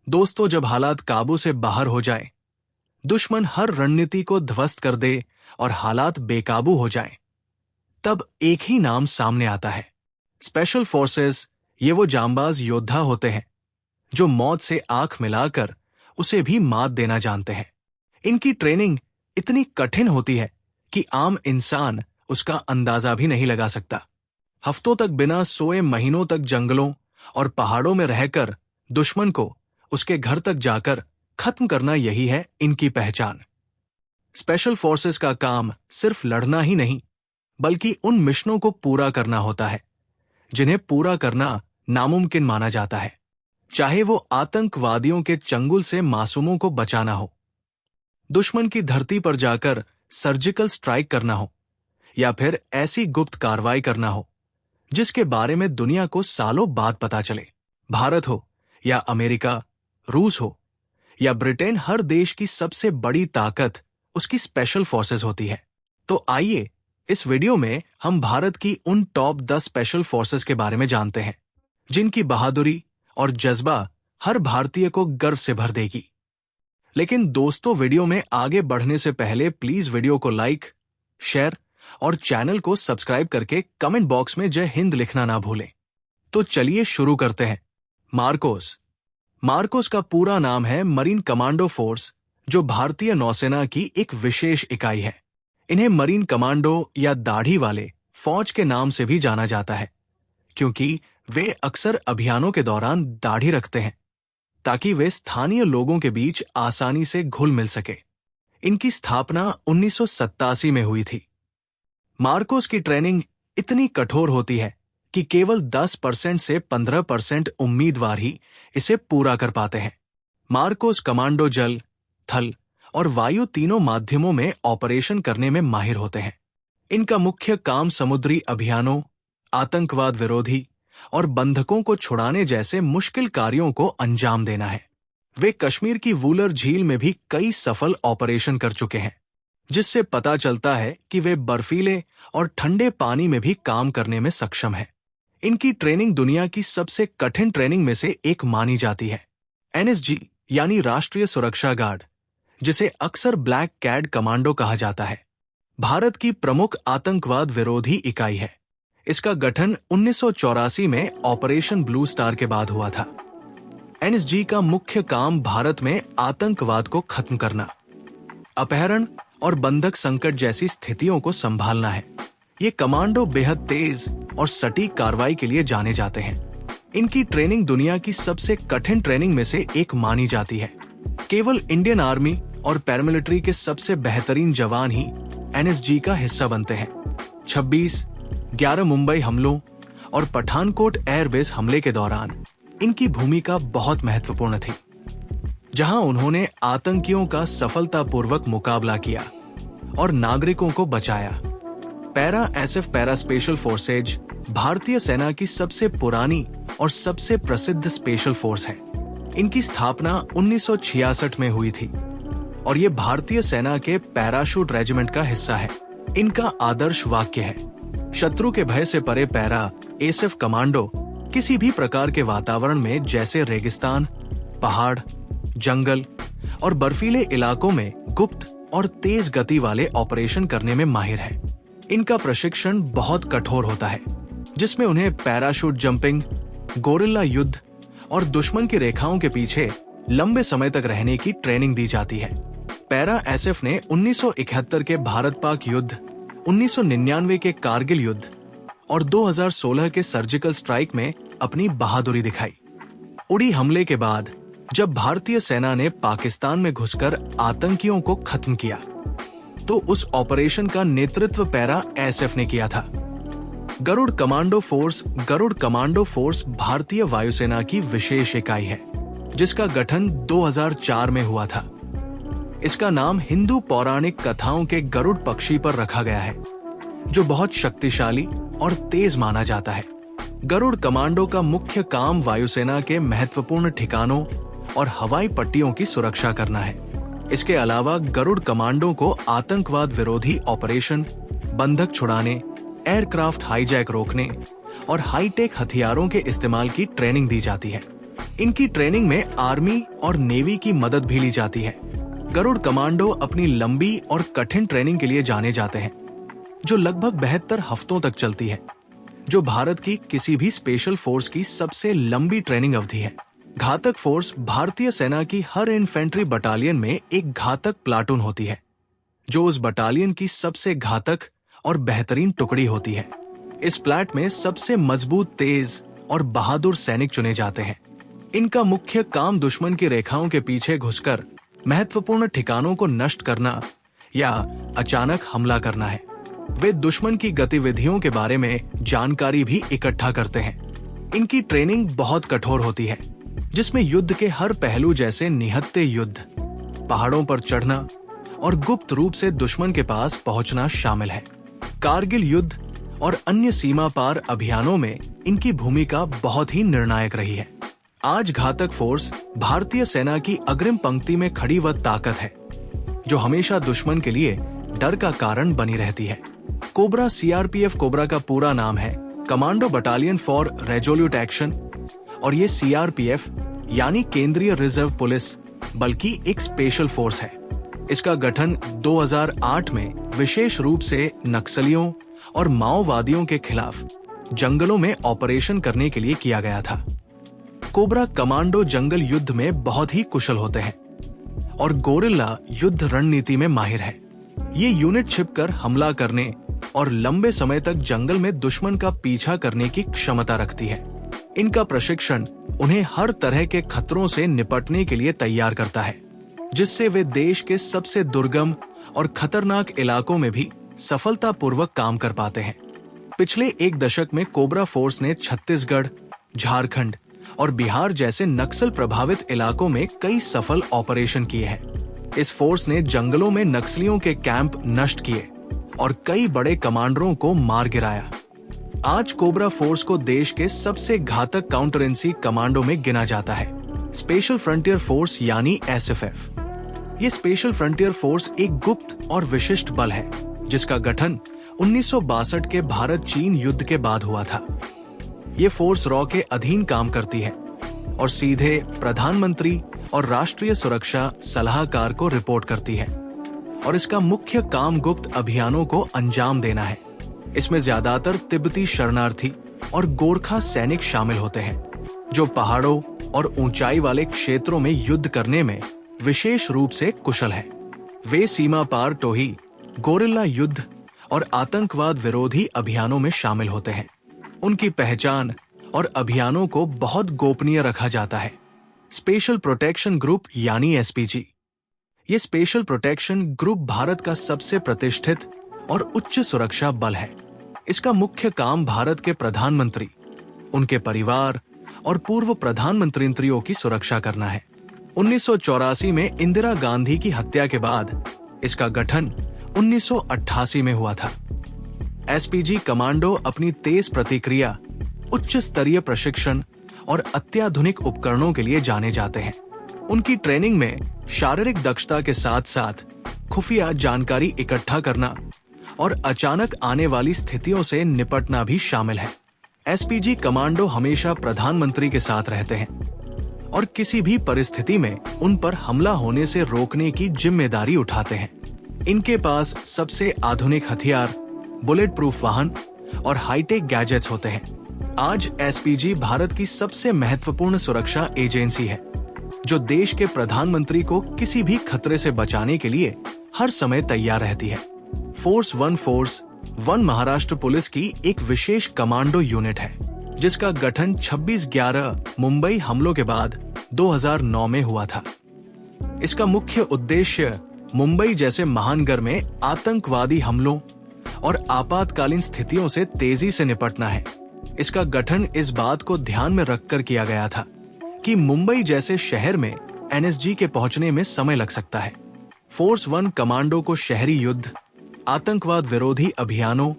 दोस्तों, जब हालात काबू से बाहर हो जाए, दुश्मन हर रणनीति को ध्वस्त कर दे और हालात बेकाबू हो जाएं, तब एक ही नाम सामने आता है, स्पेशल फोर्सेस। ये वो जांबाज योद्धा होते हैं जो मौत से आंख मिलाकर उसे भी मात देना जानते हैं। इनकी ट्रेनिंग इतनी कठिन होती है कि आम इंसान उसका अंदाजा भी नहीं लगा सकता। हफ्तों तक बिना सोए, महीनों तक जंगलों और पहाड़ों में रहकर दुश्मन को उसके घर तक जाकर खत्म करना, यही है इनकी पहचान। स्पेशल फोर्सेस का काम सिर्फ लड़ना ही नहीं, बल्कि उन मिशनों को पूरा करना होता है जिन्हें पूरा करना नामुमकिन माना जाता है, चाहे वो आतंकवादियों के चंगुल से मासूमों को बचाना हो, दुश्मन की धरती पर जाकर सर्जिकल स्ट्राइक करना हो, या फिर ऐसी गुप्त कार्रवाई करना हो जिसके बारे में दुनिया को सालों बाद पता चले। भारत हो या अमेरिका, रूस हो या ब्रिटेन, हर देश की सबसे बड़ी ताकत उसकी स्पेशल फोर्सेस होती है। तो आइए इस वीडियो में हम भारत की उन टॉप 10 स्पेशल फोर्सेस के बारे में जानते हैं जिनकी बहादुरी और जज्बा हर भारतीय को गर्व से भर देगी। लेकिन दोस्तों, वीडियो में आगे बढ़ने से पहले प्लीज वीडियो को लाइक, शेयर और चैनल को सब्सक्राइब करके कमेंट बॉक्स में जय हिंद लिखना ना भूलें। तो चलिए शुरू करते हैं। मार्कोस। मार्कोस का पूरा नाम है मरीन कमांडो फोर्स, जो भारतीय नौसेना की एक विशेष इकाई है। इन्हें मरीन कमांडो या दाढ़ी वाले फौज के नाम से भी जाना जाता है, क्योंकि वे अक्सर अभियानों के दौरान दाढ़ी रखते हैं ताकि वे स्थानीय लोगों के बीच आसानी से घुल मिल सके। इनकी स्थापना 1987 में हुई थी। मार्कोस की ट्रेनिंग इतनी कठोर होती है कि केवल 10% से 15% उम्मीदवार ही इसे पूरा कर पाते हैं। मार्कोस कमांडो जल, थल और वायु तीनों माध्यमों में ऑपरेशन करने में माहिर होते हैं। इनका मुख्य काम समुद्री अभियानों, आतंकवाद विरोधी और बंधकों को छुड़ाने जैसे मुश्किल कार्यों को अंजाम देना है। वे कश्मीर की वूलर झील में भी कई सफल ऑपरेशन कर चुके हैं, जिससे पता चलता है कि वे बर्फीले और ठंडे पानी में भी काम करने में सक्षम हैं। इनकी ट्रेनिंग दुनिया की सबसे कठिन ट्रेनिंग में से एक मानी जाती है। एनएसजी यानी राष्ट्रीय सुरक्षा गार्ड, जिसे अक्सर ब्लैक कैट कमांडो कहा जाता है, भारत की प्रमुख आतंकवाद विरोधी इकाई है। इसका गठन 1984 में ऑपरेशन ब्लू स्टार के बाद हुआ था। एनएसजी का मुख्य काम भारत में आतंकवाद को खत्म करना, अपहरण और बंधक संकट जैसी स्थितियों को संभालना है। ये कमांडो बेहद तेज और सटीक कार्रवाई के लिए जाने जाते हैं। इनकी ट्रेनिंग दुनिया की सबसे कठिन ट्रेनिंग में से एक मानी जाती है। केवल इंडियन आर्मी और पैरामिलिट्री के सबसे बेहतरीन जवान ही एनएसजी का हिस्सा बनते हैं। 26/11 मुंबई हमलों और पठानकोट एयरबेस हमले के दौरान इनकी भूमिका बहुत महत्वपूर्ण थी, जहां उन्होंने आतंकियों का सफलतापूर्वक मुकाबला किया और नागरिकों को बचाया। Para SF para special forces भारतीय सेना की सबसे पुरानी और सबसे प्रसिद्ध स्पेशल फोर्स है। इनकी स्थापना 1966 में हुई थी और ये भारतीय सेना के पैराशूट रेजिमेंट का हिस्सा है। इनका आदर्श वाक्य है, शत्रु के भय से परे पैरा एसएफ कमांडो किसी भी प्रकार के वातावरण में, जैसे रेगिस्तान, पहाड़, जंगल और बर्फीले इलाकों में गुप्त और तेज गति वाले ऑपरेशन करने में माहिर है। इनका प्रशिक्षण बहुत कठोर होता है, जिसमें उन्हें पैराशूट जंपिंग, गोरिल्ला युद्ध और दुश्मन की रेखाओं के पीछे लंबे समय तक रहने की ट्रेनिंग दी जाती है। पैरा एसएफ ने 1971 के भारत पाक युद्ध, 1999 के कारगिल युद्ध और 2016 के सर्जिकल स्ट्राइक में अपनी बहादुरी दिखाई। उड़ी हमले के बाद जब भारतीय सेना ने पाकिस्तान में घुसकर आतंकियों को खत्म किया, तो उस ऑपरेशन का नेतृत्व पैरा एसएफ ने किया था। गरुड़ कमांडो फोर्स भारतीय वायुसेना की विशेष इकाई है, जिसका गठन 2004 में हुआ था। इसका नाम हिंदू पौराणिक कथाओं के गरुड़ पक्षी पर रखा गया है, जो बहुत शक्तिशाली और तेज माना जाता है। गरुड़ कमांडो का मुख्य काम वायुसेना के महत्वपूर्ण ठिकानों और हवाई पट्टियों की सुरक्षा करना है। इसके अलावा गरुड़ कमांडो को आतंकवाद विरोधी ऑपरेशन, बंधक छुड़ाने, एयरक्राफ्ट हाईजैक रोकने और हाईटेक हथियारों के इस्तेमाल की ट्रेनिंग दी जाती है। इनकी ट्रेनिंग में आर्मी और नेवी की मदद भी ली जाती है। गरुड़ कमांडो अपनी लंबी और कठिन ट्रेनिंग के लिए जाने जाते हैं, जो लगभग 72 हफ्तों तक चलती है, जो भारत की किसी भी स्पेशल फोर्स की सबसे लंबी ट्रेनिंग अवधि है। घातक फोर्स भारतीय सेना की हर इन्फेंट्री बटालियन में एक घातक प्लाटून होती है, जो उस बटालियन की सबसे घातक और बेहतरीन टुकड़ी होती है। इस प्लाट में सबसे मजबूत, तेज और बहादुर सैनिक चुने जाते हैं। इनका मुख्य काम दुश्मन की रेखाओं के पीछे घुसकर महत्वपूर्ण ठिकानों को नष्ट करना या अचानक हमला करना है। वे दुश्मन की गतिविधियों के बारे में जानकारी भी इकट्ठा करते हैं। इनकी ट्रेनिंग बहुत कठोर होती है, जिसमें युद्ध के हर पहलू जैसे निहत्थे युद्ध, पहाड़ों पर चढ़ना और गुप्त रूप से दुश्मन के पास पहुंचना शामिल है। कारगिल युद्ध और अन्य सीमा पार अभियानों में इनकी भूमिका बहुत ही निर्णायक रही है। आज घातक फोर्स भारतीय सेना की अग्रिम पंक्ति में खड़ी वह ताकत है, जो हमेशा दुश्मन के लिए डर का कारण बनी रहती है। कोबरा सीआरपीएफ कोबरा का पूरा नाम है commando battalion for resolute action, और ये सीआरपीएफ यानी केंद्रीय रिजर्व पुलिस बल्कि एक स्पेशल फोर्स है। इसका गठन 2008 में विशेष रूप से नक्सलियों और माओवादियों के खिलाफ जंगलों में ऑपरेशन करने के लिए किया गया था। कोबरा कमांडो जंगल युद्ध में बहुत ही कुशल होते हैं और गोरिल्ला युद्ध रणनीति में माहिर है। ये यूनिट छिपकर हमला करने और लंबे समय तक जंगल में दुश्मन का पीछा करने की क्षमता रखती है। इनका प्रशिक्षण उन्हें हर तरह के खतरों से निपटने के लिए तैयार करता है, जिससे वे देश के सबसे दुर्गम और खतरनाक इलाकों में भी सफलतापूर्वक काम कर पाते हैं। पिछले एक दशक में कोबरा फोर्स ने छत्तीसगढ़, झारखंड और बिहार जैसे नक्सल प्रभावित इलाकों में कई सफल ऑपरेशन किए हैं। इस फोर्स ने जंगलों में नक्सलियों के कैंप नष्ट किए और कई बड़े कमांडरों को मार गिराया। आज कोबरा फोर्स को देश के सबसे घातक काउंटरेंसी कमांडो में गिना जाता है, स्पेशल फ्रंटियर फोर्स यानी एसएफएफ। ये स्पेशल फ्रंटियर फोर्स एक गुप्त और विशिष्ट बल है, जिसका गठन 1962 के भारत चीन युद्ध के बाद हुआ था। ये फोर्स रॉ के अधीन काम करती है और सीधे प्रधानमंत्री और राष्ट्रीय सुरक्षा सलाहकार को रिपोर्ट करती है, और इसका मुख्य काम गुप्त अभियानों को अंजाम देना है। इसमें ज्यादातर तिब्बती शरणार्थी और गोरखा सैनिक शामिल होते हैं, जो पहाड़ों और ऊंचाई वाले क्षेत्रों में युद्ध करने में विशेष रूप से कुशल है। वे सीमा पार टोही, गोरिल्ला युद्ध और आतंकवाद विरोधी अभियानों में शामिल होते हैं। उनकी पहचान और अभियानों को बहुत गोपनीय रखा जाता है। स्पेशल प्रोटेक्शन ग्रुप यानी एसपीजी। ये स्पेशल प्रोटेक्शन ग्रुप भारत का सबसे प्रतिष्ठित और उच्च सुरक्षा बल है। इसका मुख्य काम भारत के प्रधानमंत्री, उनके परिवार और पूर्व प्रधानमंत्रियों की सुरक्षा करना है। 1984 में इंदिरा गांधी की हत्या के बाद इसका गठन 1988 में हुआ था। एसपीजी कमांडो अपनी तेज प्रतिक्रिया, उच्च स्तरीय प्रशिक्षण और अत्याधुनिक उपकरणों के लिए जाने जाते हैं। उनकी ट्रेनिंग में शारीरिक दक्षता के साथ साथ खुफिया जानकारी इकट्ठा करना और अचानक आने वाली स्थितियों से निपटना भी शामिल है। एसपीजी कमांडो हमेशा प्रधानमंत्री के साथ रहते हैं और किसी भी परिस्थिति में उन पर हमला होने से रोकने की जिम्मेदारी उठाते हैं। इनके पास सबसे आधुनिक हथियार, बुलेट प्रूफ वाहन और हाईटेक गैजेट्स होते हैं। आज एसपीजी भारत की सबसे महत्वपूर्ण सुरक्षा एजेंसी है, जो देश के प्रधानमंत्री को किसी भी खतरे से बचाने के लिए हर समय तैयार रहती है। फोर्स वन महाराष्ट्र पुलिस की एक विशेष कमांडो यूनिट है, जिसका गठन 26/11 मुंबई हमलों के बाद 2009 में हुआ था। इसका मुख्य उद्देश्य मुंबई जैसे महानगर में आतंकवादी हमलों और आपातकालीन स्थितियों से तेजी से निपटना है। इसका गठन इस बात को ध्यान में रखकर किया गया था कि मुंबई जैसे शहर में एनएसजी के पहुंचने में समय लग सकता है। फोर्स 1 कमांडो को शहरी युद्ध, आतंकवाद विरोधी अभियानों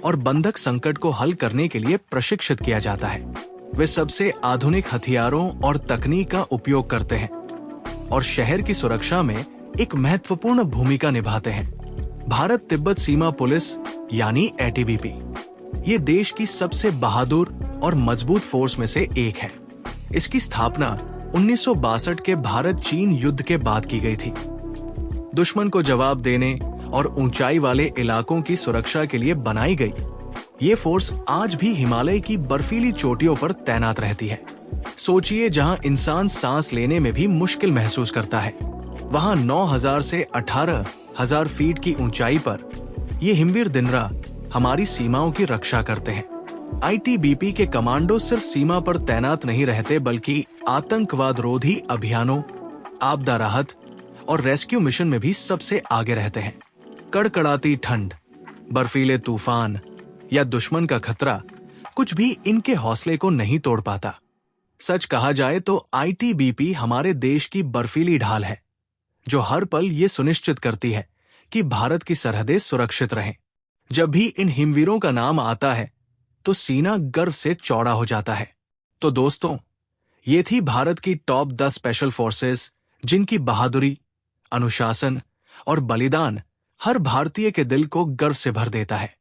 और बंधक संकट को हल करने के लिए प्रशिक्षित किया जाता है। वे सबसे आधुनिक हथियारों और तकनीक का उपयोग करते हैं और शहर की सुरक्षा में एक महत्वपूर्ण भूमिका निभाते हैं। भारत तिब्बत सीमा पुलिस यानी एटीबीपी ये देश की सबसे बहादुर और मजबूत फोर्स में से एक है। इसकी स्थापना 1962 के भारत चीन युद्ध के बाद की गई थी। दुश्मन को जवाब देने और ऊंचाई वाले इलाकों की सुरक्षा के लिए बनाई गई ये फोर्स आज भी हिमालय की बर्फीली चोटियों पर तैनात रहती है। सोचिए, जहां इंसान सांस लेने में भी मुश्किल महसूस करता है, वहां 9,000 से 18,000 फीट की ऊंचाई पर ये हिमवीर दिनरा हमारी सीमाओं की रक्षा करते हैं। आईटीबीपी के कमांडो सिर्फ सीमा पर तैनात नहीं रहते, बल्कि आतंकवाद रोधी अभियानों, आपदा राहत और रेस्क्यू मिशन में भी सबसे आगे रहते हैं। कड़कड़ाती ठंड, बर्फीले तूफान या दुश्मन का खतरा कुछ भी इनके हौसले को नहीं तोड़ पाता। सच कहा जाए तो आईटीबीपी हमारे देश की बर्फीली ढाल है, जो हर पल ये सुनिश्चित करती है कि भारत की सरहदें सुरक्षित रहें। जब भी इन हिमवीरों का नाम आता है तो सीना गर्व से चौड़ा हो जाता है। तो दोस्तों, ये थी भारत की टॉप 10 स्पेशल फोर्सेस, जिनकी बहादुरी, अनुशासन और बलिदान हर भारतीय के दिल को गर्व से भर देता है।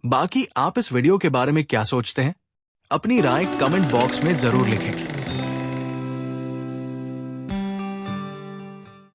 बाकी आप इस वीडियो के बारे में क्या सोचते हैं? अपनी राय कमेंट बॉक्स में जरूर लिखें।